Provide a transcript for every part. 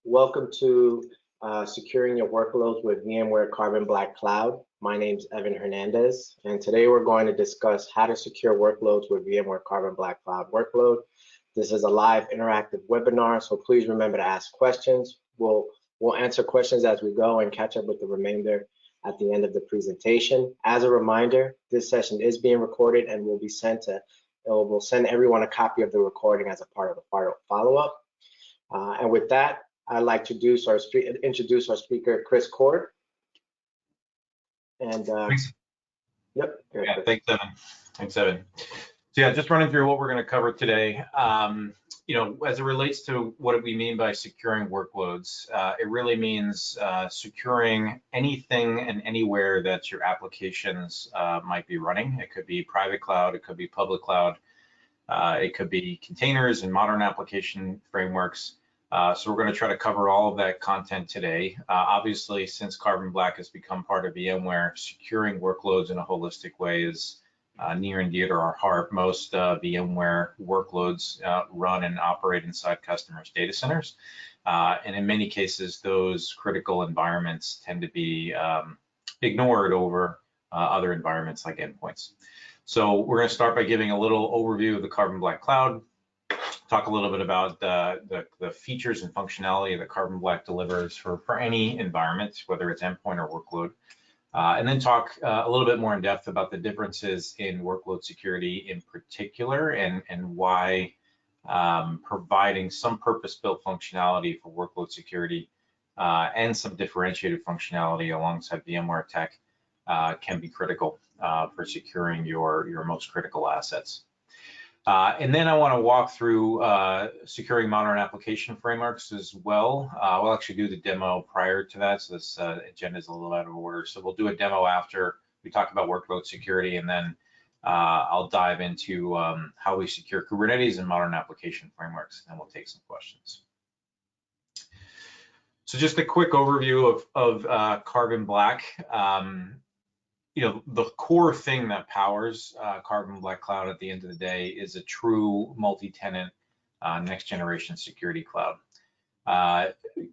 Welcome to Securing Your Workloads with VMware Carbon Black Cloud. My name is Evan Hernandez, and today we're going to discuss how to secure workloads with VMware Carbon Black Cloud Workload. This is a live interactive webinar, so please remember to ask questions. We'll answer questions as we go and catch up with the remainder at the end of the presentation. As a reminder, this session is being recorded and will be sent to, we'll send everyone a copy of the recording as a part of the follow-up. And with that, I'd like to introduce our speaker, Chris Cord. And thanks. Yep. Yeah, thanks, Evan. Thanks, Evan. So yeah, just running through what we're going to cover today. As it relates to what we mean by securing workloads, it really means securing anything and anywhere that your applications might be running. It could be private cloud, it could be public cloud, it could be containers and modern application frameworks. So we're going to try to cover all of that content today. Obviously, since Carbon Black has become part of VMware, securing workloads in a holistic way is near and dear to our heart. Most VMware workloads run and operate inside customers' data centers. And in many cases, those critical environments tend to be ignored over other environments like endpoints. So we're going to start by giving a little overview of the Carbon Black Cloud, talk a little bit about the features and functionality that Carbon Black delivers for any environment, whether it's endpoint or workload, and then talk a little bit more in depth about the differences in workload security in particular, and why providing some purpose-built functionality for workload security and some differentiated functionality alongside VMware tech can be critical for securing your most critical assets. And then I want to walk through securing modern application frameworks as well. We'll actually do the demo prior to that, so this agenda is a little out of order. So we'll do a demo after we talk about workload security, and then I'll dive into how we secure Kubernetes and modern application frameworks, and we'll take some questions. So just a quick overview of Carbon Black. The core thing that powers Carbon Black Cloud at the end of the day is a true multi-tenant next generation security cloud.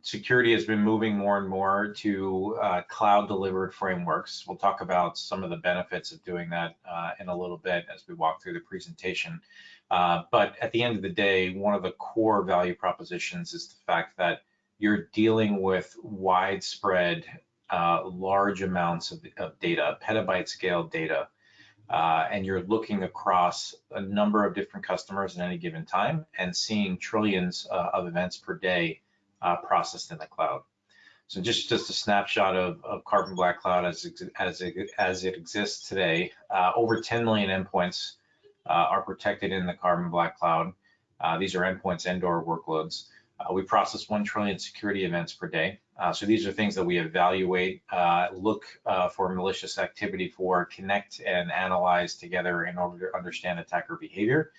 Security has been moving more and more to cloud delivered frameworks. We'll talk about some of the benefits of doing that in a little bit as we walk through the presentation. But at the end of the day, one of the core value propositions is the fact that you're dealing with widespread large amounts of data, petabyte scale data, and you're looking across a number of different customers at any given time and seeing trillions of events per day processed in the cloud. So just a snapshot of Carbon Black Cloud as it exists today. Over 10 million endpoints are protected in the Carbon Black Cloud. These are endpoints and/or workloads. We process 1 trillion security events per day. So these are things that we evaluate, look for malicious activity for, connect and analyze together in order to understand attacker behavior.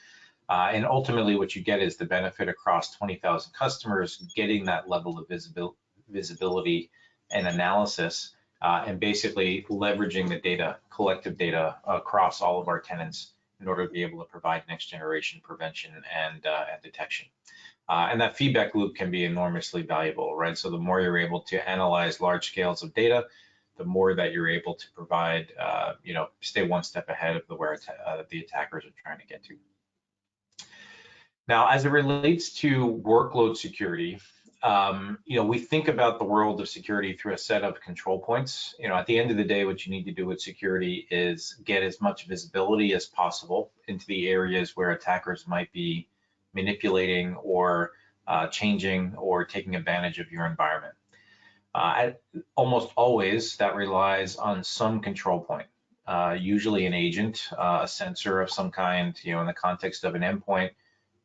And ultimately what you get is the benefit across 20,000 customers getting that level of visibility and analysis, and basically leveraging the data, collective data across all of our tenants in order to be able to provide next generation prevention and detection. And that feedback loop can be enormously valuable, right? So the more you're able to analyze large scales of data, the more that you're able to provide, stay one step ahead of where the attackers are trying to get to. Now, as it relates to workload security, we think about the world of security through a set of control points. At the end of the day, what you need to do with security is get as much visibility as possible into the areas where attackers might be manipulating or changing or taking advantage of your environment. Almost always that relies on some control point, usually an agent, a sensor of some kind. In the context of an endpoint,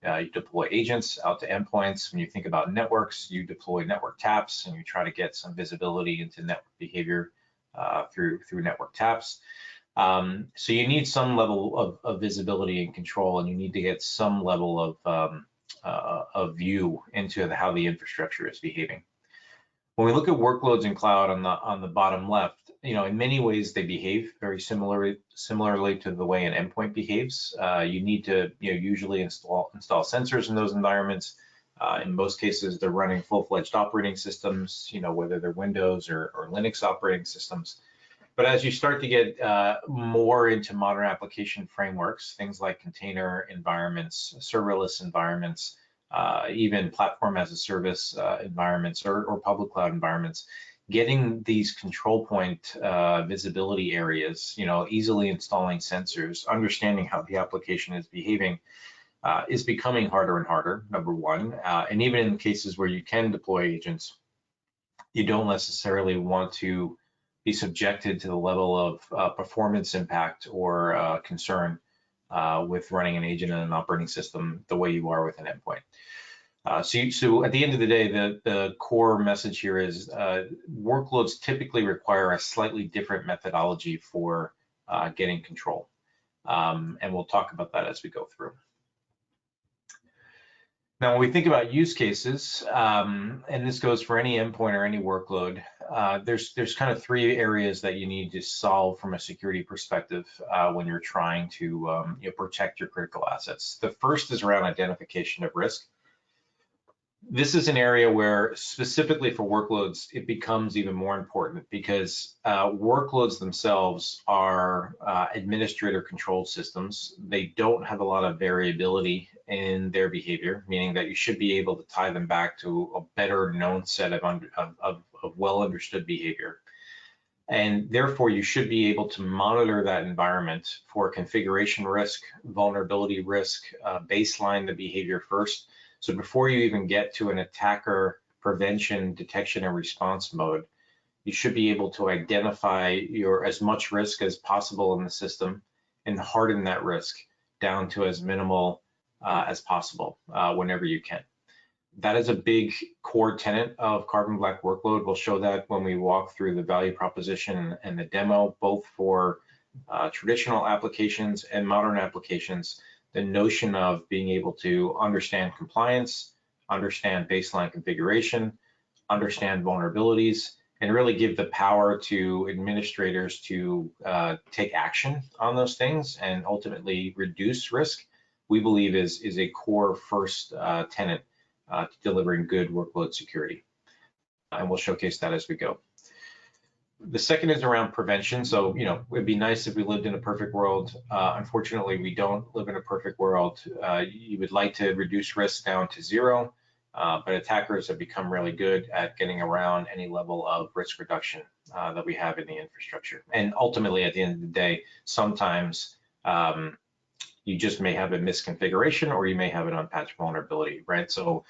you deploy agents out to endpoints. When you think about networks, you deploy network taps and you try to get some visibility into network behavior through network taps. So you need some level of visibility and control, and you need to get some level of view into how the infrastructure is behaving. When we look at workloads in cloud on the bottom left, in many ways they behave very similarly to the way an endpoint behaves. You need to usually install sensors in those environments. In most cases, they're running full-fledged operating systems, whether they're Windows or Linux operating systems. But as you start to get more into modern application frameworks, things like container environments, serverless environments, even platform as a service environments or public cloud environments, getting these control point visibility areas, easily installing sensors, understanding how the application is behaving, is becoming harder and harder, number one. And even in cases where you can deploy agents, you don't necessarily want to be subjected to the level of performance impact or concern with running an agent in an operating system the way you are with an endpoint. So at the end of the day, the core message here is workloads typically require a slightly different methodology for getting control. And we'll talk about that as we go through. Now, when we think about use cases, and this goes for any endpoint or any workload, there's kind of three areas that you need to solve from a security perspective when you're trying to protect your critical assets. The first is around identification of risk. This is an area where specifically for workloads, it becomes even more important because workloads themselves are administrator controlled systems. They don't have a lot of variability in their behavior, meaning that you should be able to tie them back to a better known set of well understood behavior. And therefore, you should be able to monitor that environment for configuration risk, vulnerability risk, baseline the behavior first. So before you even get to an attacker prevention, detection, and response mode, you should be able to identify as much risk as possible in the system and harden that risk down to as minimal as possible whenever you can. That is a big core tenet of Carbon Black Workload. We'll show that when we walk through the value proposition and the demo, both for traditional applications and modern applications. The notion of being able to understand compliance, understand baseline configuration, understand vulnerabilities, and really give the power to administrators to take action on those things and ultimately reduce risk, we believe is a core first tenet to delivering good workload security. And we'll showcase that as we go. The second is around prevention. So, it'd be nice if we lived in a perfect world. Unfortunately, we don't live in a perfect world. You would like to reduce risk down to zero, but attackers have become really good at getting around any level of risk reduction that we have in the infrastructure. And ultimately, at the end of the day, sometimes you just may have a misconfiguration or you may have an unpatched vulnerability, right? So,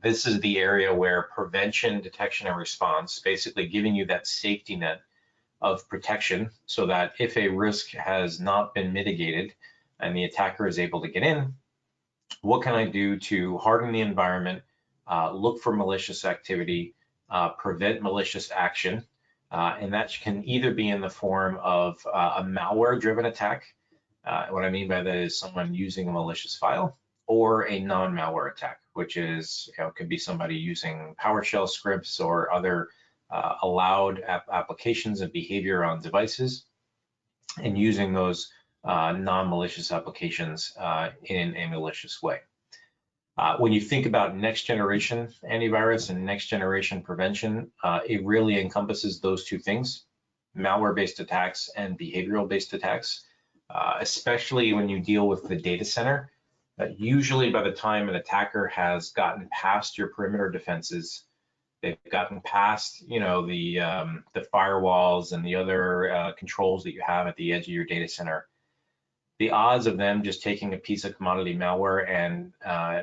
this is the area where prevention, detection, and response, basically giving you that safety net of protection so that if a risk has not been mitigated and the attacker is able to get in, what can I do to harden the environment, look for malicious activity, prevent malicious action, and that can either be in the form of a malware-driven attack. What I mean by that is someone using a malicious file, or a non-malware attack, which is, could be somebody using PowerShell scripts or other allowed applications and behavior on devices and using those non-malicious applications in a malicious way. When you think about next generation antivirus and next generation prevention, it really encompasses those two things, malware-based attacks and behavioral-based attacks, especially when you deal with the data center. Usually by the time an attacker has gotten past your perimeter defenses, they've gotten past, the firewalls and the other controls that you have at the edge of your data center. The odds of them just taking a piece of commodity malware and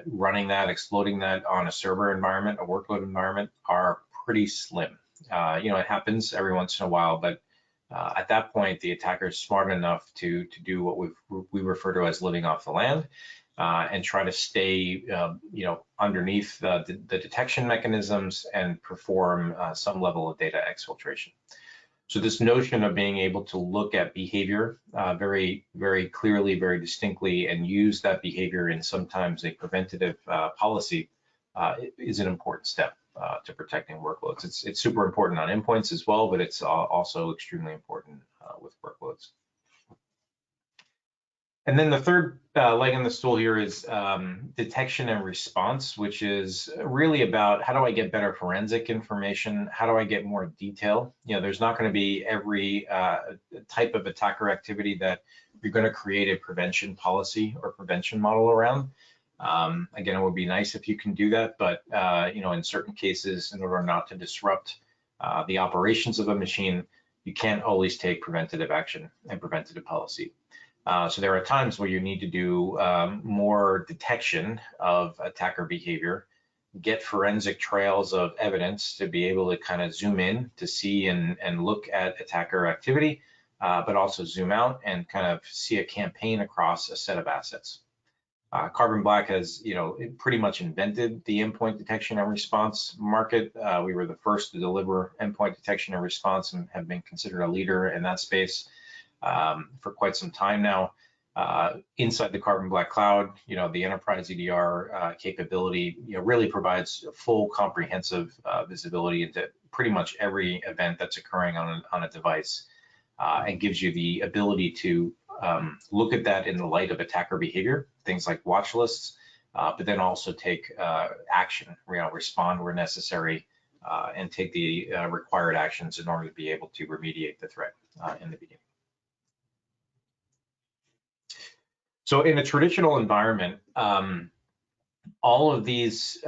running that, exploiting that on a server environment, a workload environment, are pretty slim. It happens every once in a while, but at that point, the attacker is smart enough to do what we refer to as living off the land. And try to stay, underneath the detection mechanisms and perform some level of data exfiltration. So this notion of being able to look at behavior very, very clearly, very distinctly, and use that behavior in sometimes a preventative policy is an important step to protecting workloads. It's super important on endpoints as well, but it's also extremely important with workloads. And then the third leg in the stool here is detection and response, which is really about how do I get better forensic information? How do I get more detail? There's not going to be every type of attacker activity that you're going to create a prevention policy or prevention model around. Again, it would be nice if you can do that, but in certain cases, in order not to disrupt the operations of a machine, you can't always take preventative action and preventative policy. So there are times where you need to do more detection of attacker behavior, get forensic trails of evidence to be able to kind of zoom in to see and look at attacker activity, but also zoom out and kind of see a campaign across a set of assets. Carbon Black has, pretty much invented the endpoint detection and response market. We were the first to deliver endpoint detection and response and have been considered a leader in that space for quite some time now. Inside the Carbon Black Cloud, the enterprise EDR capability, really provides full comprehensive visibility into pretty much every event that's occurring on a device, and gives you the ability to look at that in the light of attacker behavior, things like watch lists, but then also take action, respond where necessary, and take the required actions in order to be able to remediate the threat in the beginning. So in a traditional environment, all of these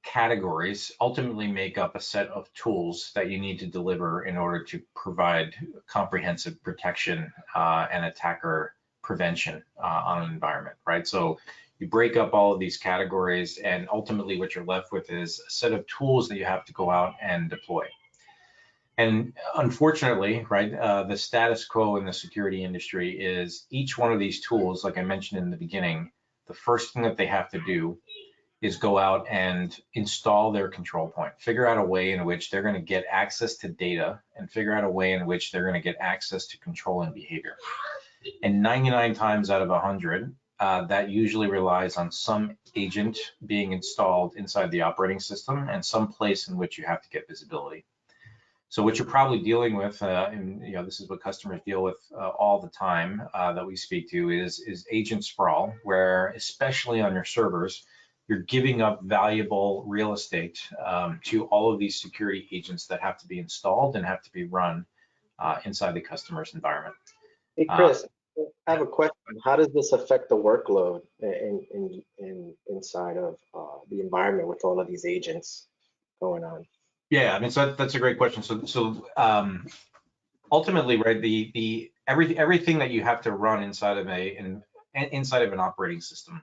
categories ultimately make up a set of tools that you need to deliver in order to provide comprehensive protection and attacker prevention on an environment, right? So you break up all of these categories, and ultimately what you're left with is a set of tools that you have to go out and deploy. And unfortunately, right, the status quo in the security industry is each one of these tools, like I mentioned in the beginning, the first thing that they have to do is go out and install their control point, figure out a way in which they're going to get access to data, and figure out a way in which they're going to get access to control and behavior. And 99 times out of 100, that usually relies on some agent being installed inside the operating system and some place in which you have to get visibility. So what you're probably dealing with, and this is what customers deal with all the time that we speak to, is agent sprawl, where especially on your servers, you're giving up valuable real estate to all of these security agents that have to be installed and have to be run inside the customer's environment. Hey, Chris, I have a question. How does this affect the workload inside of the environment with all of these agents going on? Yeah, I mean, so that's a great question. So ultimately, right, everything that you have to run inside of an operating system,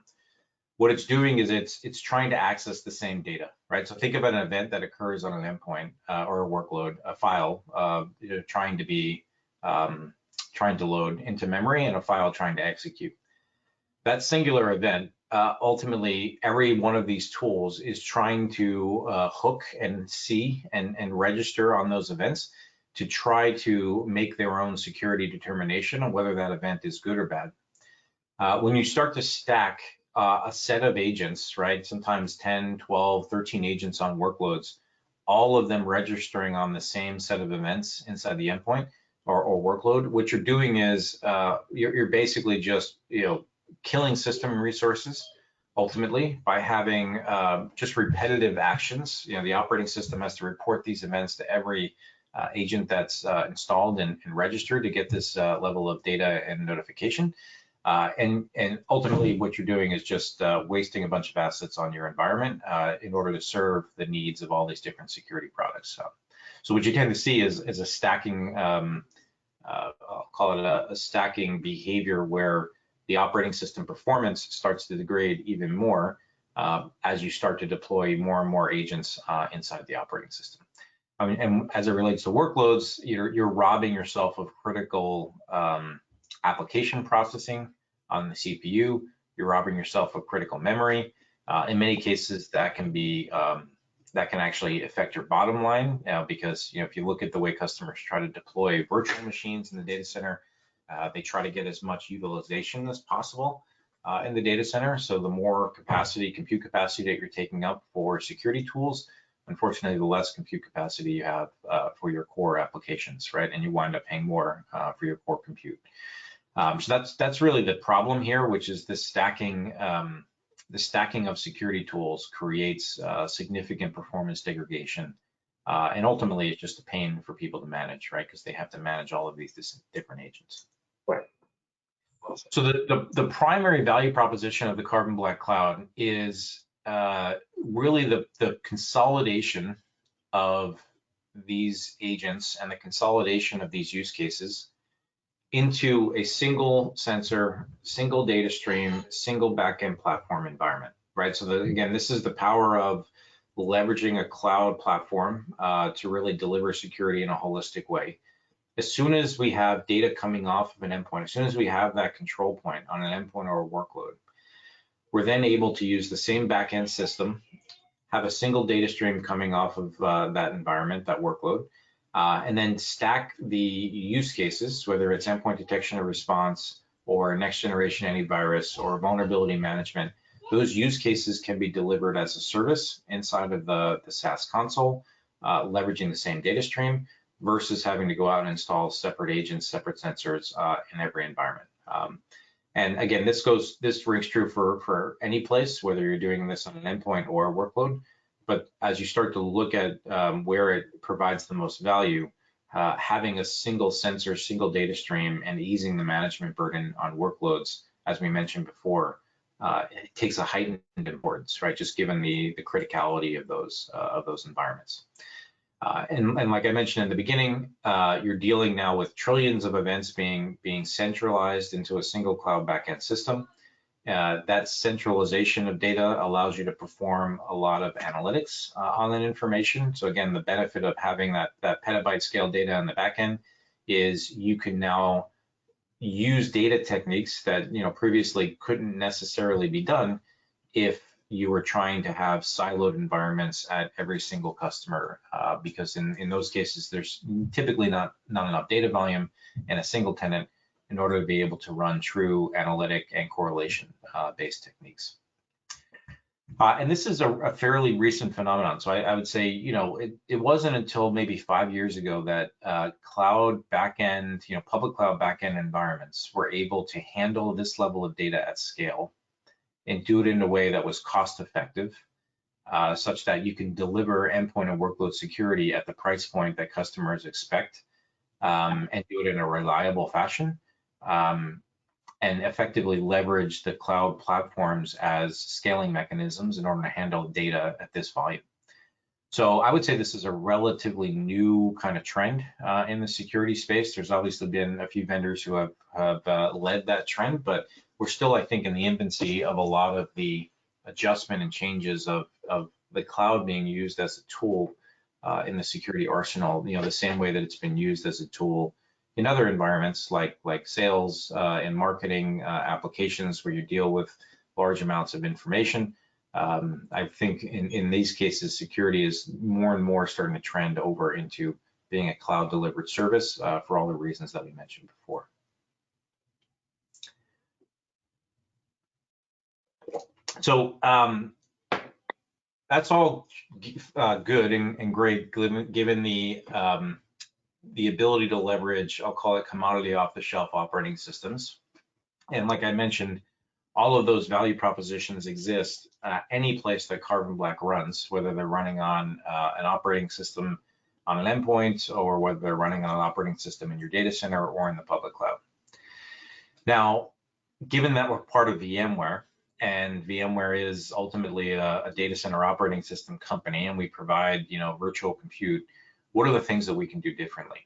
what it's doing is it's trying to access the same data, right? So think about an event that occurs on an endpoint or a workload, a file trying to load into memory, and a file trying to execute. That singular event, ultimately, every one of these tools is trying to hook and see and register on those events to try to make their own security determination on whether that event is good or bad. When you start to stack a set of agents, right, sometimes 10, 12, 13 agents on workloads, all of them registering on the same set of events inside the endpoint or workload, what you're doing is you're basically just killing system resources ultimately by having just repetitive actions. The operating system has to report these events to every agent that's installed and registered to get this level of data and notification. And ultimately what you're doing is just wasting a bunch of assets on your environment in order to serve the needs of all these different security products. So what you tend to see is a stacking, I'll call it a stacking behavior, where the operating system performance starts to degrade even more as you start to deploy more and more agents inside the operating system. I mean, and as it relates to workloads, you're robbing yourself of critical application processing on the CPU. You're robbing yourself of critical memory. In many cases, that can actually affect your bottom line because if you look at the way customers try to deploy virtual machines in the data center, they try to get as much utilization as possible in the data center. So the more compute capacity that you're taking up for security tools, unfortunately, the less compute capacity you have for your core applications, right? And you wind up paying more for your core compute. So that's really the problem here, which is the stacking of security tools creates significant performance degradation. And ultimately, it's just a pain for people to manage, right? Because they have to manage all of these different agents. Right. So the primary value proposition of the Carbon Black Cloud is really the consolidation of these agents and the consolidation of these use cases into a single sensor, single data stream, single backend platform environment, right? So again, this is the power of leveraging a cloud platform to really deliver security in a holistic way. As soon as we have data coming off of an endpoint, as soon as we have that control point on an endpoint or a workload, we're then able to use the same backend system, have a single data stream coming off of that environment, that workload, and then stack the use cases, whether it's endpoint detection or response, or next generation antivirus, or vulnerability management. Those use cases can be delivered as a service inside of the SaaS console, leveraging the same data stream, versus having to go out and install separate agents, separate sensors in every environment. And again, this rings true for any place, whether you're doing this on an endpoint or a workload. But as you start to look at where it provides the most value, having a single sensor, single data stream, and easing the management burden on workloads, as we mentioned before, it takes a heightened importance, right? Just given the criticality of those environments. And like I mentioned in the beginning, you're dealing now with trillions of events being centralized into a single cloud backend system. That centralization of data allows you to perform a lot of analytics on that information. So again, the benefit of having that petabyte scale data in the backend is you can now use data techniques that previously couldn't necessarily be done if you were trying to have siloed environments at every single customer, because in those cases, there's typically not enough data volume in a single tenant in order to be able to run true analytic and correlation based techniques. And this is a fairly recent phenomenon. So I would say, it wasn't until maybe 5 years ago that cloud backend, public cloud backend environments were able to handle this level of data at scale and do it in a way that was cost effective, such that you can deliver endpoint and workload security at the price point that customers expect, and do it in a reliable fashion, and effectively leverage the cloud platforms as scaling mechanisms in order to handle data at this volume. So I would say this is a relatively new kind of trend in the security space. There's obviously been a few vendors who have led that trend, but we're still, I think, in the infancy of a lot of the adjustment and changes of the cloud being used as a tool in the security arsenal, the same way that it's been used as a tool in other environments like sales and marketing applications where you deal with large amounts of information. I think in these cases, security is more and more starting to trend over into being a cloud delivered service for all the reasons that we mentioned before. So that's all good and great, given the ability to leverage, I'll call it commodity off-the-shelf operating systems. And like I mentioned, all of those value propositions exist any place that Carbon Black runs, whether they're running on an operating system on an endpoint, or whether they're running on an operating system in your data center or in the public cloud. Now, given that we're part of VMware, and VMware is ultimately a data center operating system company, and we provide, virtual compute, what are the things that we can do differently?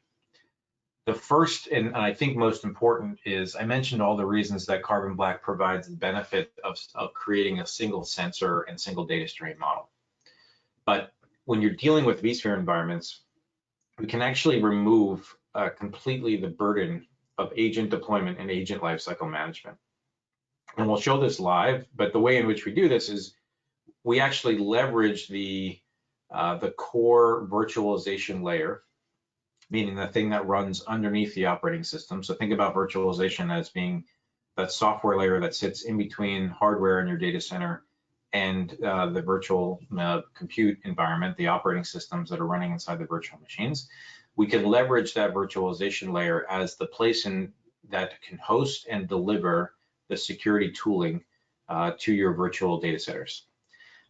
The first, and I think most important, is I mentioned all the reasons that Carbon Black provides the benefit of creating a single sensor and single data stream model. But when you're dealing with vSphere environments, we can actually remove completely the burden of agent deployment and agent lifecycle management. And we'll show this live, but the way in which we do this is we actually leverage the core virtualization layer, meaning the thing that runs underneath the operating system. So think about virtualization as being that software layer that sits in between hardware in your data center and the virtual compute environment, the operating systems that are running inside the virtual machines. We can leverage that virtualization layer as the place in that can host and deliver the security tooling to your virtual data centers.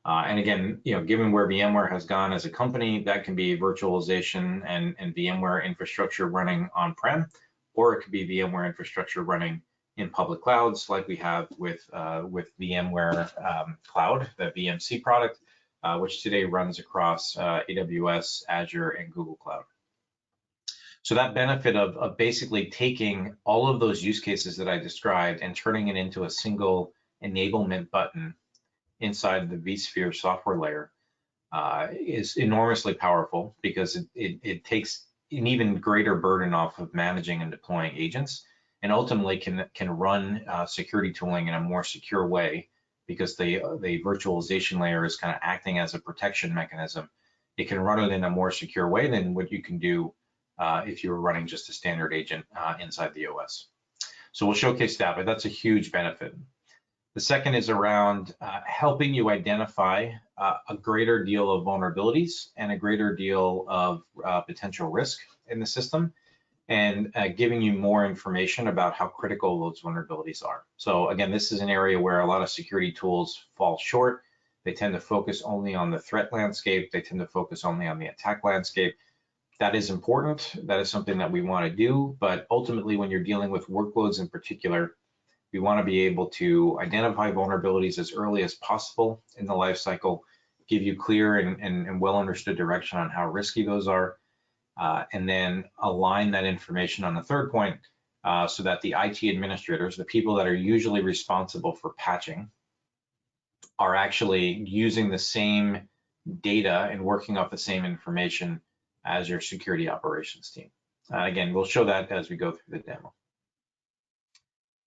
And again, given where VMware has gone as a company, that can be virtualization and VMware infrastructure running on-prem, or it could be VMware infrastructure running in public clouds, like we have with VMware Cloud, the VMC product, which today runs across AWS, Azure, and Google Cloud. So that benefit of basically taking all of those use cases that I described and turning it into a single enablement button inside the vSphere software layer is enormously powerful, because it takes an even greater burden off of managing and deploying agents, and ultimately can run security tooling in a more secure way, because the virtualization layer is kind of acting as a protection mechanism. It can run it in a more secure way than what you can do if you were running just a standard agent inside the OS. So we'll showcase that, but that's a huge benefit. The second is around helping you identify a greater deal of vulnerabilities and a greater deal of potential risk in the system, and giving you more information about how critical those vulnerabilities are. So again, this is an area where a lot of security tools fall short. They tend to focus only on the threat landscape. They tend to focus only on the attack landscape. That is important. That is something that we want to do. But ultimately, when you're dealing with workloads in particular, we want to be able to identify vulnerabilities as early as possible in the life cycle, give you clear and well understood direction on how risky those are, and then align that information on the third point so that the IT administrators, the people that are usually responsible for patching, are actually using the same data and working off the same information as your security operations team. Again, we'll show that as we go through the demo.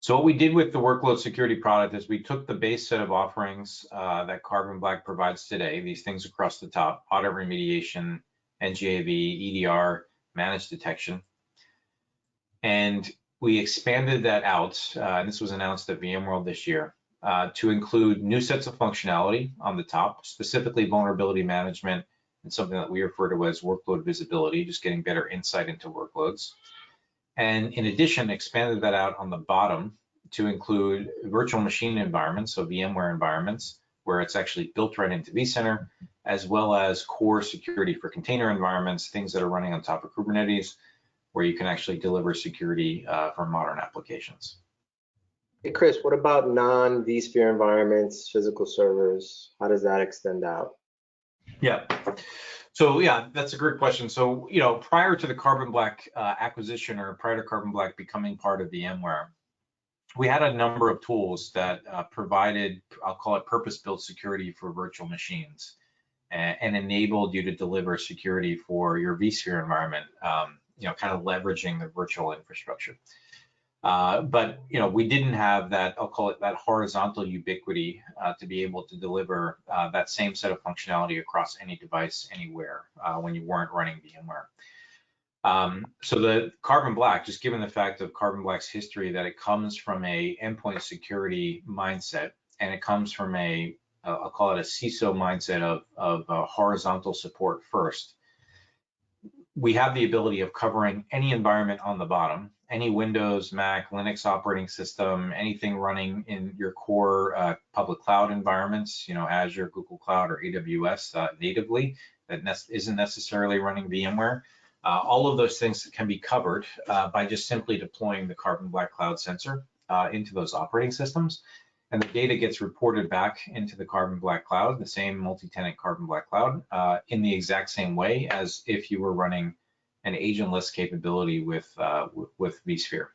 So what we did with the workload security product is we took the base set of offerings that Carbon Black provides today, these things across the top: audit remediation, NGAV, EDR, managed detection, and we expanded that out, and this was announced at VMworld this year, to include new sets of functionality on the top, specifically vulnerability management and something that we refer to as workload visibility, just getting better insight into workloads. And in addition, expanded that out on the bottom to include virtual machine environments, so VMware environments, where it's actually built right into vCenter, as well as core security for container environments, things that are running on top of Kubernetes, where you can actually deliver security for modern applications. Hey, Chris, what about non-vSphere environments, physical servers? How does that extend out? Yeah. So yeah, that's a great question. So, prior to the Carbon Black acquisition, or prior to Carbon Black becoming part of VMware, we had a number of tools that provided, I'll call it, purpose-built security for virtual machines, and enabled you to deliver security for your vSphere environment, kind of leveraging the virtual infrastructure. But we didn't have that, I'll call it, that horizontal ubiquity to be able to deliver that same set of functionality across any device, anywhere, when you weren't running VMware. So the Carbon Black, just given the fact of Carbon Black's history, that it comes from a endpoint security mindset, and it comes from a, I'll call it a CISO mindset of horizontal support first. We have the ability of covering any environment on the bottom, any Windows, Mac, Linux operating system, anything running in your core public cloud environments, Azure, Google Cloud, or AWS natively, that isn't necessarily running VMware. All of those things can be covered by just simply deploying the Carbon Black Cloud sensor into those operating systems. And the data gets reported back into the Carbon Black Cloud, the same multi-tenant Carbon Black Cloud, in the exact same way as if you were running an agentless capability with vSphere.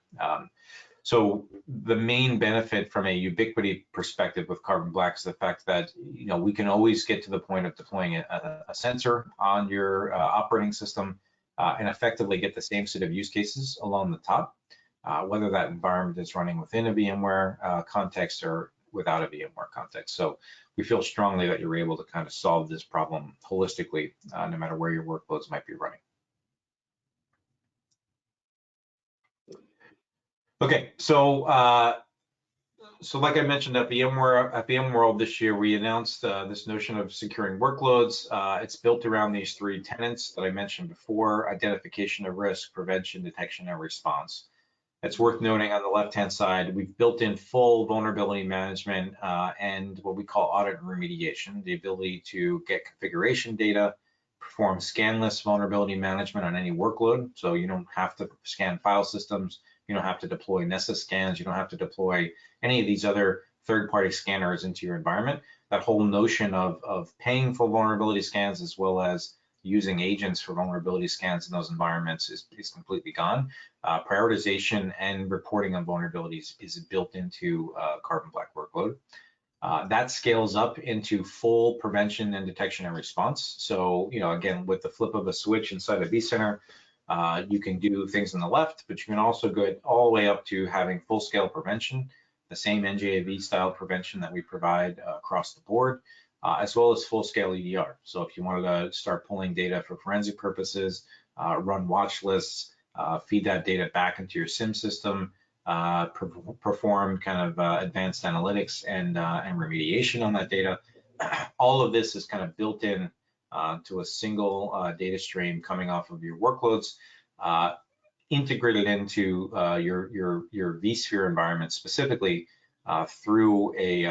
So the main benefit from a ubiquity perspective with Carbon Black is the fact that we can always get to the point of deploying a sensor on your operating system and effectively get the same set of use cases along the top, whether that environment is running within a VMware context or without a VMware context. So we feel strongly that you're able to kind of solve this problem holistically, no matter where your workloads might be running. Okay, so like I mentioned at VMworld this year, we announced this notion of securing workloads. It's built around these three tenets that I mentioned before: identification of risk, prevention, detection, and response. It's worth noting on the left-hand side, we've built in full vulnerability management and what we call audit and remediation, the ability to get configuration data, perform scanless vulnerability management on any workload. So you don't have to scan file systems, you don't have to deploy Nessus scans, you don't have to deploy any of these other third-party scanners into your environment. That whole notion of paying for vulnerability scans as well as using agents for vulnerability scans in those environments is completely gone. Prioritization and reporting on vulnerabilities is built into Carbon Black Workload. That scales up into full prevention and detection and response. So, again, with the flip of a switch inside a vCenter, you can do things on the left, but you can also go all the way up to having full-scale prevention, the same NJAV style prevention that we provide across the board, as well as full-scale EDR. So if you wanted to start pulling data for forensic purposes, run watch lists, feed that data back into your SIM system, perform kind of advanced analytics and remediation on that data. All of this is kind of built in to a single data stream coming off of your workloads, integrated into your vSphere environment specifically through a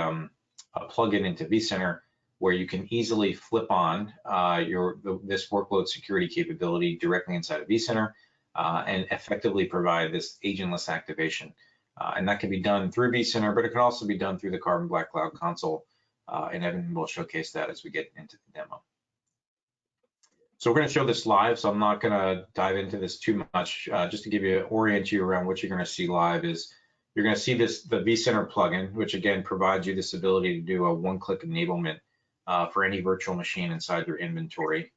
plugin into vCenter, where you can easily flip on this workload security capability directly inside of vCenter and effectively provide this agentless activation. And that can be done through vCenter, but it can also be done through the Carbon Black Cloud console. And Evan will showcase that as we get into the demo. So we're going to show this live, so I'm not going to dive into this too much. Just to orient you around what you're going to see live is you're going to see the vCenter plugin, which again provides you this ability to do a one-click enablement for any virtual machine inside your inventory.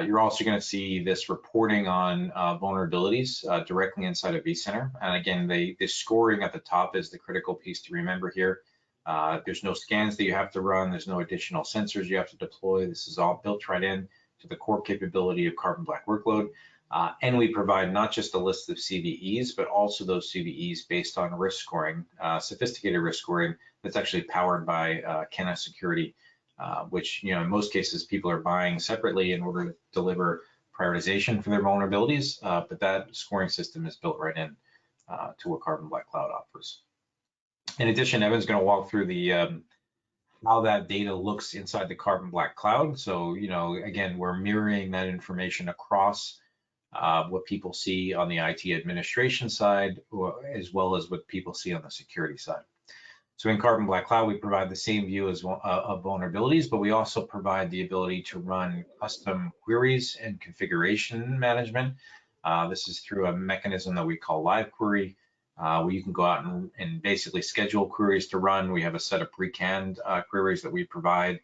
You're also going to see this reporting on vulnerabilities directly inside of vCenter. And again, the scoring at the top is the critical piece to remember here. There's no scans that you have to run. There's no additional sensors you have to deploy. This is all built right in to the core capability of Carbon Black Workload. And we provide not just a list of CVEs, but also those CVEs based on risk scoring, sophisticated risk scoring that's actually powered by Kenna Security, which, in most cases, people are buying separately in order to deliver prioritization for their vulnerabilities. But that scoring system is built right in to what Carbon Black Cloud offers. In addition, Evan's going to walk through the how that data looks inside the Carbon Black Cloud. So, again, we're mirroring that information across what people see on the IT administration side, as well as what people see on the security side. So in Carbon Black Cloud, we provide the same view as of vulnerabilities, but we also provide the ability to run custom queries and configuration management. This is through a mechanism that we call Live Query, where you can go out and basically schedule queries to run. We have a set of pre-canned queries that we provide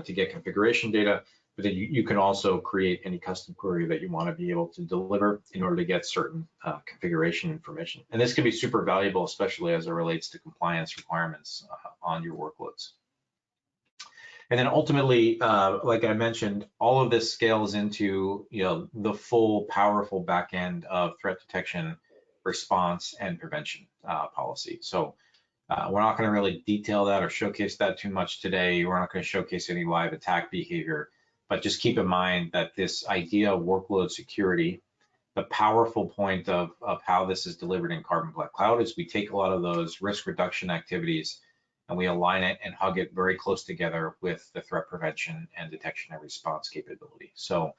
to get configuration data, but then you can also create any custom query that you want to be able to deliver in order to get certain configuration information. And this can be super valuable, especially as it relates to compliance requirements on your workloads. And then ultimately, like I mentioned, all of this scales into the full powerful backend of threat detection, response, and prevention policy. So we're not going to really detail that or showcase that too much today. We're not going to showcase any live attack behavior, but just keep in mind that this idea of workload security, the powerful point of how this is delivered in Carbon Black Cloud is we take a lot of those risk reduction activities and we align it and hug it very close together with the threat prevention and detection and response capability. So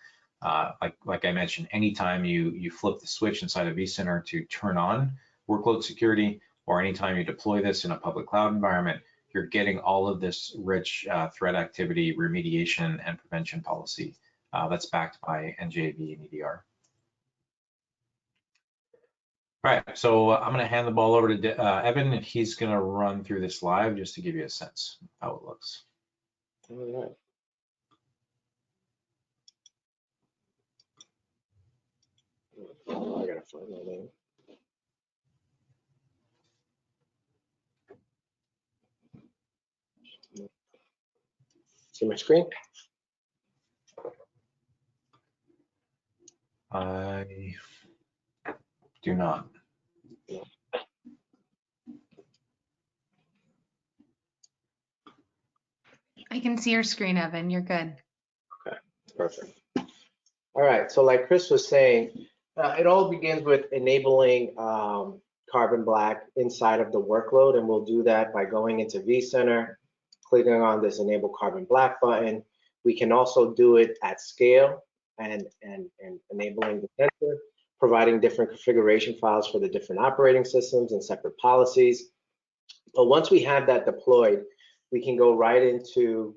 like I mentioned, anytime you flip the switch inside of vCenter to turn on workload security, or anytime you deploy this in a public cloud environment, you're getting all of this rich threat activity, remediation, and prevention policy that's backed by NJAV and EDR. All right, so I'm going to hand the ball over to Evan, and he's going to run through this live just to give you a sense of how it looks. All right. Oh, I gotta find my name. See my screen? I do not. I can see your screen, Evan. You're good. Okay, perfect. All right, so like Chris was saying, it all begins with enabling Carbon Black inside of the workload, and we'll do that by going into vCenter, clicking on this Enable Carbon Black button. We can also do it at scale and enabling the sensor, providing different configuration files for the different operating systems and separate policies. But once we have that deployed, we can go right into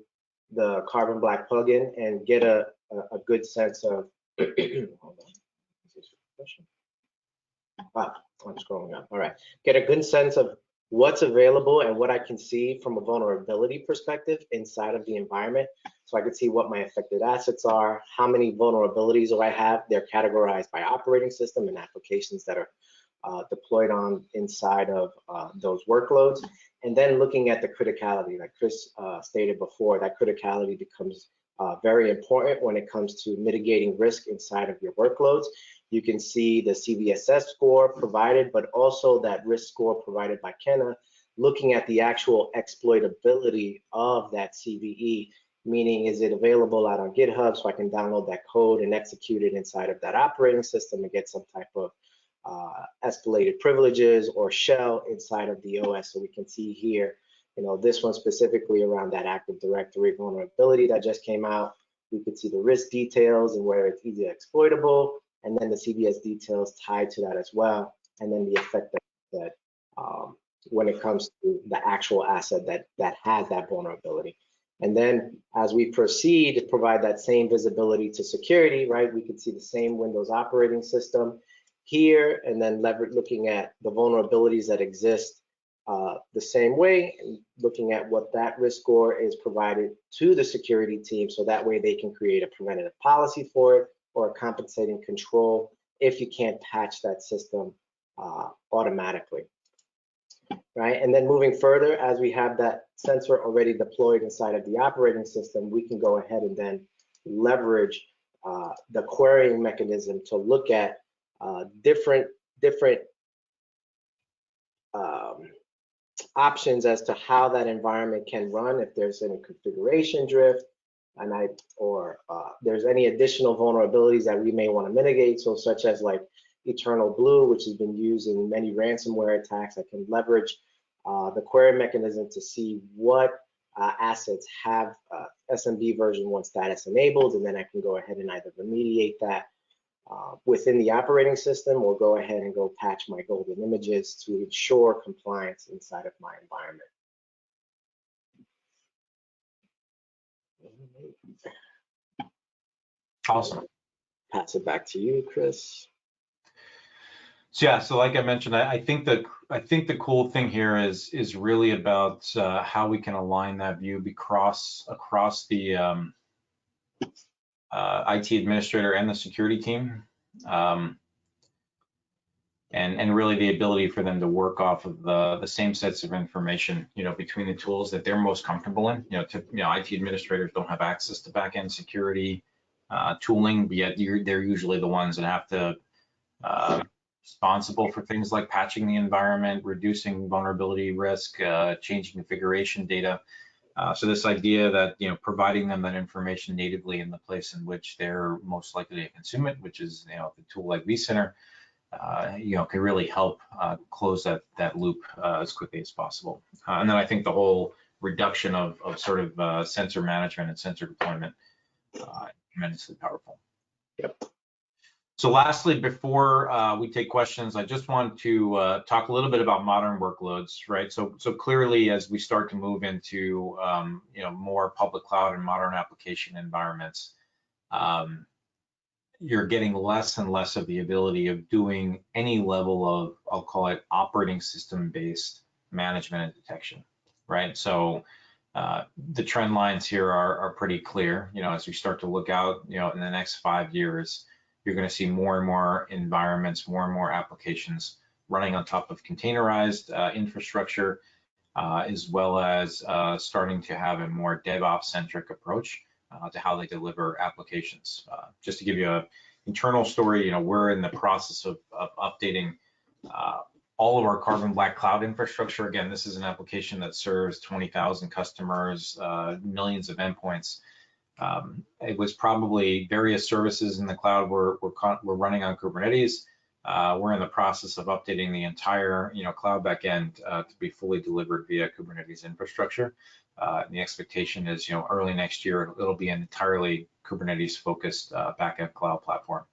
the Carbon Black plugin and get a good sense of, hold on. I'm scrolling up. All right. Get a good sense of what's available and what I can see from a vulnerability perspective inside of the environment. So I can see what my affected assets are, how many vulnerabilities do I have. They're categorized by operating system and applications that are deployed on inside of those workloads. And then looking at the criticality, like Chris stated before, that criticality becomes very important when it comes to mitigating risk inside of your workloads. You can see the CVSS score provided, but also that risk score provided by Kenna, looking at the actual exploitability of that CVE, meaning is it available out on GitHub so I can download that code and execute it inside of that operating system and get some type of escalated privileges or shell inside of the OS. So we can see here, you know, this one specifically around that Active Directory vulnerability that just came out. We could see the risk details and where it's easily exploitable, and then the CVS details tied to that as well, and then the effect that when it comes to the actual asset that has that vulnerability. And then as we proceed to provide that same visibility to security, right, we could see the same Windows operating system here, and then looking at the vulnerabilities that exist the same way, and looking at what that risk score is provided to the security team, so that way they can create a preventative policy for it or a compensating control if you can't patch that system automatically, right? And then moving further, as we have that sensor already deployed inside of the operating system, we can go ahead and then leverage the querying mechanism to look at different options as to how that environment can run, if there's any configuration drift, or there's any additional vulnerabilities that we may want to mitigate. So such as like Eternal Blue, which has been used in many ransomware attacks. I can leverage the query mechanism to see what assets have SMB version 1 status enabled, and then I can go ahead and either remediate that within the operating system, or go ahead and go patch my golden images to ensure compliance inside of my environment. Awesome. Pass it back to you, Chris. So yeah, so like I mentioned, I think the cool thing here is really about how we can align that view across the IT administrator and the security team, and really the ability for them to work off of the same sets of information, you know, between the tools that they're most comfortable in. You know, IT administrators don't have access to back-end security tooling, but yet they're usually the ones that have to responsible for things like patching the environment, reducing vulnerability risk, changing configuration data. So this idea that, you know, providing them that information natively in the place in which they're most likely to consume it, which is, you know, the tool like vCenter, you know, can really help close that loop as quickly as possible. And then I think the whole reduction of sort of sensor management and sensor deployment tremendously powerful. Yep. So lastly, before we take questions, I just want to talk a little bit about modern workloads, right? So clearly, as we start to move into you know, more public cloud and modern application environments, you're getting less and less of the ability of doing any level of, I'll call it, operating system-based management and detection, right? So the trend lines here are pretty clear. You know, as we start to look out, you know, in the next 5 years, you're going to see more and more environments, more and more applications running on top of containerized infrastructure, as well as starting to have a more DevOps-centric approach to how they deliver applications. Just to give you an internal story, you know, we're in the process of updating all of our Carbon Black cloud infrastructure. Again, this is an application that serves 20,000 customers, millions of endpoints. It was probably various services in the cloud were running on Kubernetes. We're in the process of updating the entire, cloud backend to be fully delivered via Kubernetes infrastructure. And the expectation is, early next year, it'll be an entirely Kubernetes-focused backend cloud platform.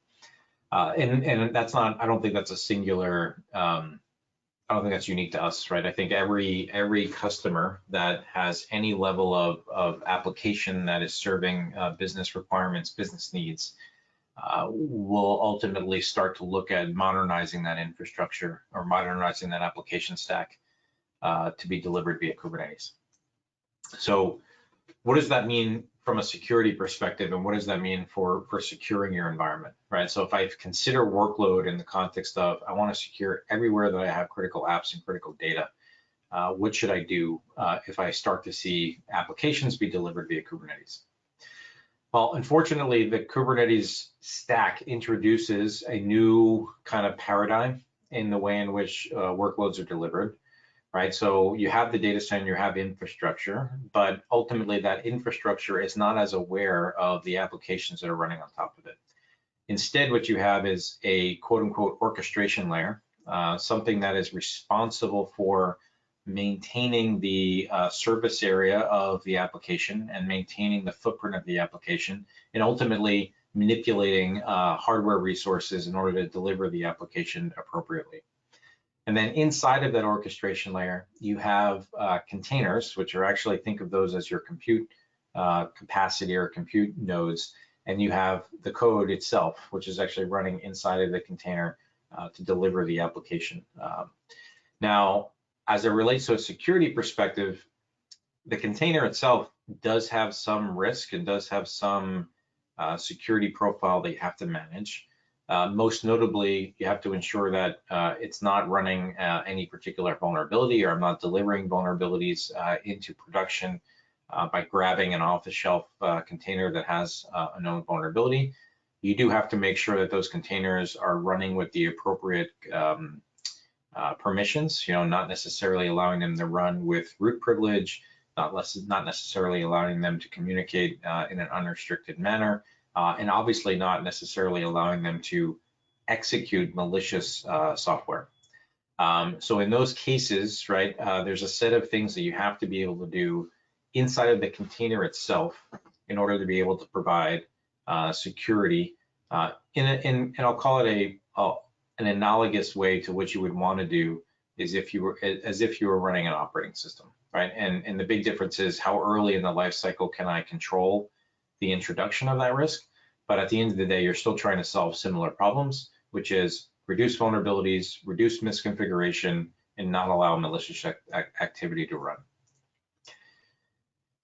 And that's not, I don't think that's a singular, I don't think that's unique to us, right? I think every customer that has any level of application that is serving business requirements, business needs, will ultimately start to look at modernizing that infrastructure or modernizing that application stack to be delivered via Kubernetes. So what does that mean from a security perspective, and what does that mean for securing your environment, right? So if I consider workload in the context of I want to secure everywhere that I have critical apps and critical data, what should I do if I start to see applications be delivered via Kubernetes? Well, unfortunately, the Kubernetes stack introduces a new kind of paradigm in the way in which workloads are delivered, right? So you have the data center, you have infrastructure, but ultimately that infrastructure is not as aware of the applications that are running on top of it. Instead, what you have is a quote unquote orchestration layer, something that is responsible for maintaining the surface area of the application and maintaining the footprint of the application, and ultimately manipulating hardware resources in order to deliver the application appropriately. And then inside of that orchestration layer, you have containers, which are actually, think of those as your compute capacity or compute nodes. And you have the code itself, which is actually running inside of the container to deliver the application. Now, as it relates to a security perspective, the container itself does have some risk and does have some security profile that you have to manage. Most notably, you have to ensure that it's not running any particular vulnerability, or I'm not delivering vulnerabilities into production by grabbing an off-the-shelf container that has a known vulnerability. You do have to make sure that those containers are running with the appropriate permissions, not necessarily allowing them to run with root privilege, not necessarily allowing them to communicate in an unrestricted manner, and obviously not necessarily allowing them to execute malicious software. So in those cases, right, there's a set of things that you have to be able to do inside of the container itself in order to be able to provide security and I'll call it an analogous way to what you would want to do is as if you were running an operating system, right? And the big difference is how early in the life cycle can I control the introduction of that risk. But at the end of the day, you're still trying to solve similar problems, which is reduce vulnerabilities, reduce misconfiguration, and not allow malicious activity to run.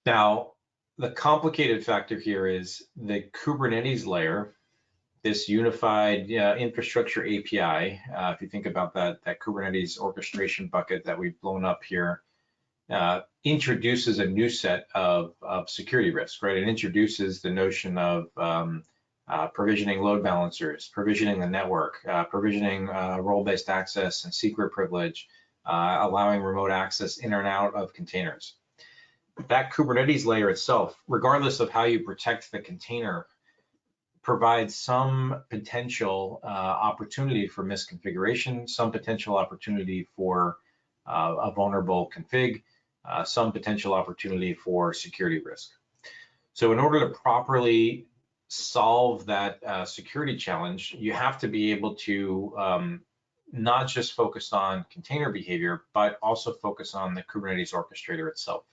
Now, the complicated factor here is the Kubernetes layer, this unified infrastructure API. If you think about that Kubernetes orchestration bucket that we've blown up here, introduces a new set of security risks, right? It introduces the notion of provisioning load balancers, provisioning the network, provisioning role-based access and secret privilege, allowing remote access in and out of containers. That Kubernetes layer itself, regardless of how you protect the container, provides some potential opportunity for misconfiguration, some potential opportunity for a vulnerable config, some potential opportunity for security risk. So in order to properly solve that security challenge, you have to be able to not just focus on container behavior, but also focus on the Kubernetes orchestrator itself.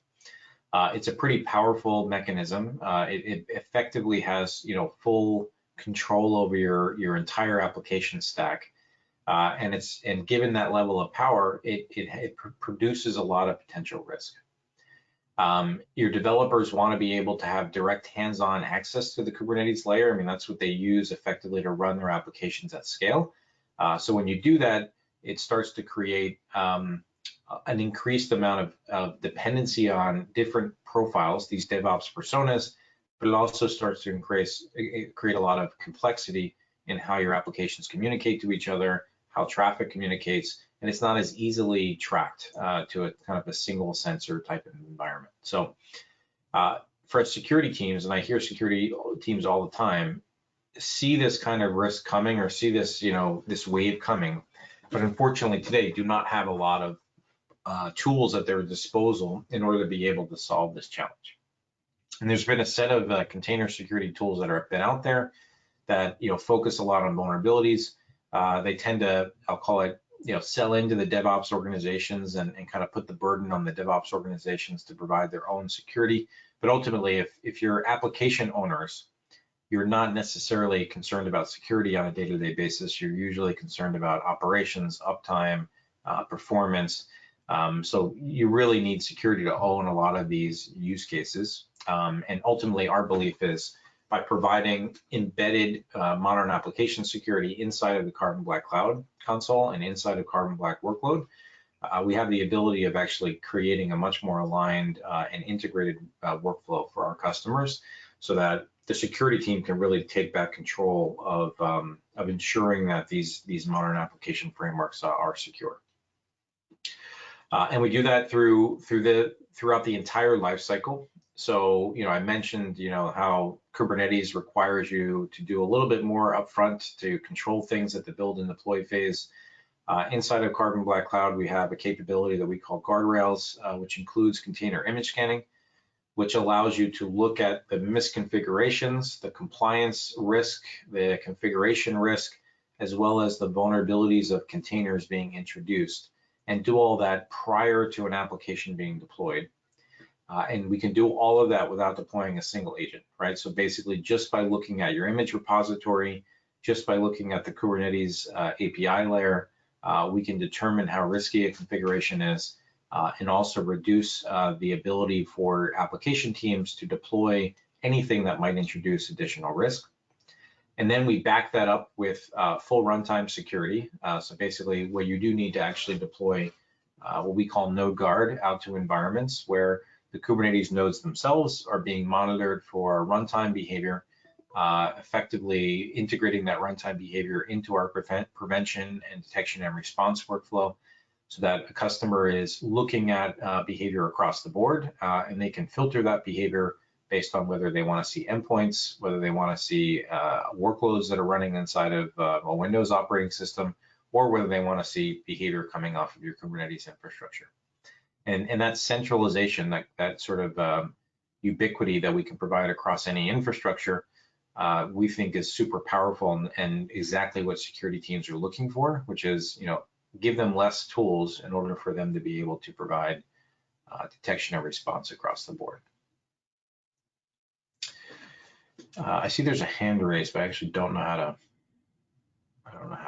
It's a pretty powerful mechanism. It effectively has, full control over your entire application stack, and given that level of power, it produces a lot of potential risk. Your developers want to be able to have direct hands-on access to the Kubernetes layer. I mean, that's what they use effectively to run their applications at scale. So when you do that, it starts to create an increased amount of dependency on different profiles, these DevOps personas, but it also starts to create a lot of complexity in how your applications communicate to each other, how traffic communicates, and it's not as easily tracked to a kind of a single sensor type of environment. So for security teams, and I hear security teams all the time, see this kind of risk coming or see this, this wave coming, but unfortunately today do not have a lot of tools at their disposal in order to be able to solve this challenge. And there's been a set of container security tools that have been out there that focus a lot on vulnerabilities. They tend to, I'll call it, sell into the DevOps organizations and kind of put the burden on the DevOps organizations to provide their own security. But ultimately, if you're application owners, you're not necessarily concerned about security on a day-to-day basis. You're usually concerned about operations, uptime, performance. So you really need security to own a lot of these use cases. And ultimately, our belief is by providing embedded modern application security inside of the Carbon Black Cloud console and inside of Carbon Black Workload, we have the ability of actually creating a much more aligned and integrated workflow for our customers so that the security team can really take back control of ensuring that these modern application frameworks are secure. And we do that throughout the entire life cycle. So, I mentioned, how Kubernetes requires you to do a little bit more upfront to control things at the build and deploy phase. Inside of Carbon Black Cloud, we have a capability that we call guardrails, which includes container image scanning, which allows you to look at the misconfigurations, the compliance risk, the configuration risk, as well as the vulnerabilities of containers being introduced, and do all that prior to an application being deployed. And we can do all of that without deploying a single agent, right? So basically, just by looking at your image repository, just by looking at the Kubernetes API layer, we can determine how risky a configuration is and also reduce the ability for application teams to deploy anything that might introduce additional risk. And then we back that up with full runtime security. So basically, where you do need to actually deploy what we call node guard out to environments where the Kubernetes nodes themselves are being monitored for runtime behavior, effectively integrating that runtime behavior into our prevention and detection and response workflow so that a customer is looking at behavior across the board and they can filter that behavior based on whether they want to see endpoints, whether they want to see workloads that are running inside of a Windows operating system, or whether they want to see behavior coming off of your Kubernetes infrastructure. And that centralization, that sort of ubiquity that we can provide across any infrastructure, we think is super powerful and exactly what security teams are looking for, which is, give them less tools in order for them to be able to provide detection and response across the board. I see there's a hand raised, but I actually don't know how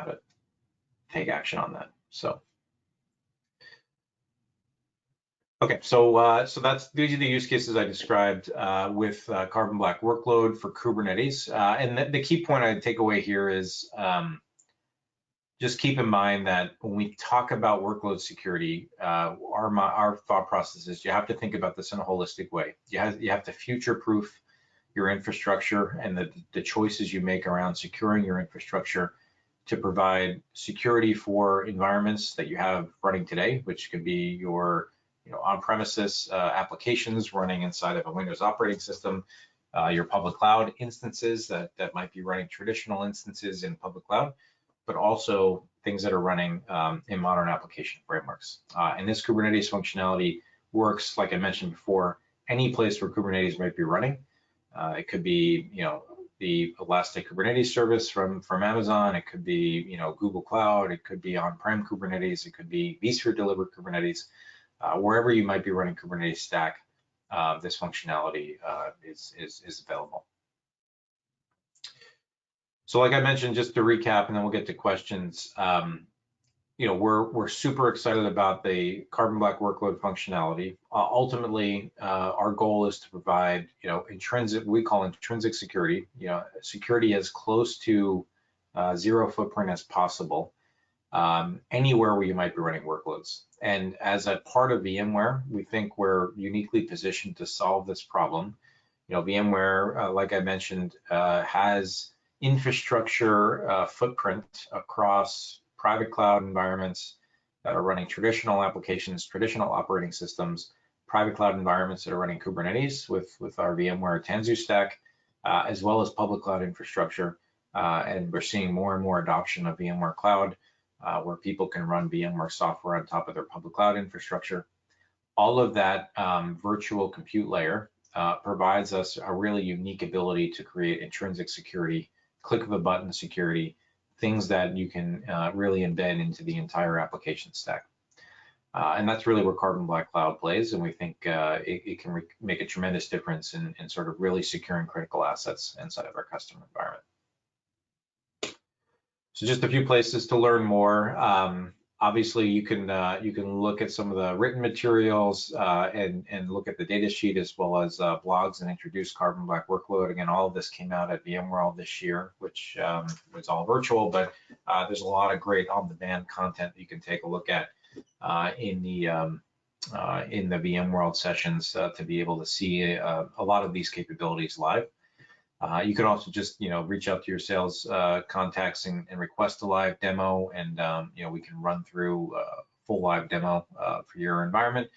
to take action on that. So. Okay, so these are the use cases I described with Carbon Black Workload for Kubernetes. And the key point I'd take away here is just keep in mind that when we talk about workload security, our thought process is you have to think about this in a holistic way. You have to future-proof your infrastructure and the choices you make around securing your infrastructure to provide security for environments that you have running today, which could be your on-premises applications running inside of a Windows operating system, your public cloud instances that might be running traditional instances in public cloud, but also things that are running in modern application frameworks. And this Kubernetes functionality works, like I mentioned before, any place where Kubernetes might be running. It could be, the Elastic Kubernetes service from Amazon. It could be, Google Cloud. It could be on-prem Kubernetes. It could be vSphere delivered Kubernetes. Wherever you might be running Kubernetes stack, this functionality is available. So like I mentioned, just to recap, and then we'll get to questions, we're super excited about the Carbon Black Workload functionality. Ultimately, our goal is to provide, intrinsic, we call intrinsic security, security as close to zero footprint as possible, anywhere where you might be running workloads. And as a part of VMware, we think we're uniquely positioned to solve this problem. VMware, like I mentioned, has infrastructure footprint across private cloud environments that are running traditional applications, traditional operating systems, private cloud environments that are running Kubernetes with our VMware Tanzu stack, as well as public cloud infrastructure. and we're seeing more and more adoption of VMware Cloud, where people can run VMware software on top of their public cloud infrastructure. All of that virtual compute layer provides us a really unique ability to create intrinsic security, click of a button security, things that you can really embed into the entire application stack. And that's really where Carbon Black Cloud plays, and we think it can make a tremendous difference in sort of really securing critical assets inside of our customer environment. So just a few places to learn more. Obviously, you can look at some of the written materials and look at the data sheet, as well as blogs and introduce Carbon Black Workload. Again, all of this came out at VMworld this year, which was all virtual, but there's a lot of great on-demand content that you can take a look at in the VMworld sessions to be able to see a lot of these capabilities live. You can also just, reach out to your sales contacts and request a live demo, and we can run through a full live demo for your environment.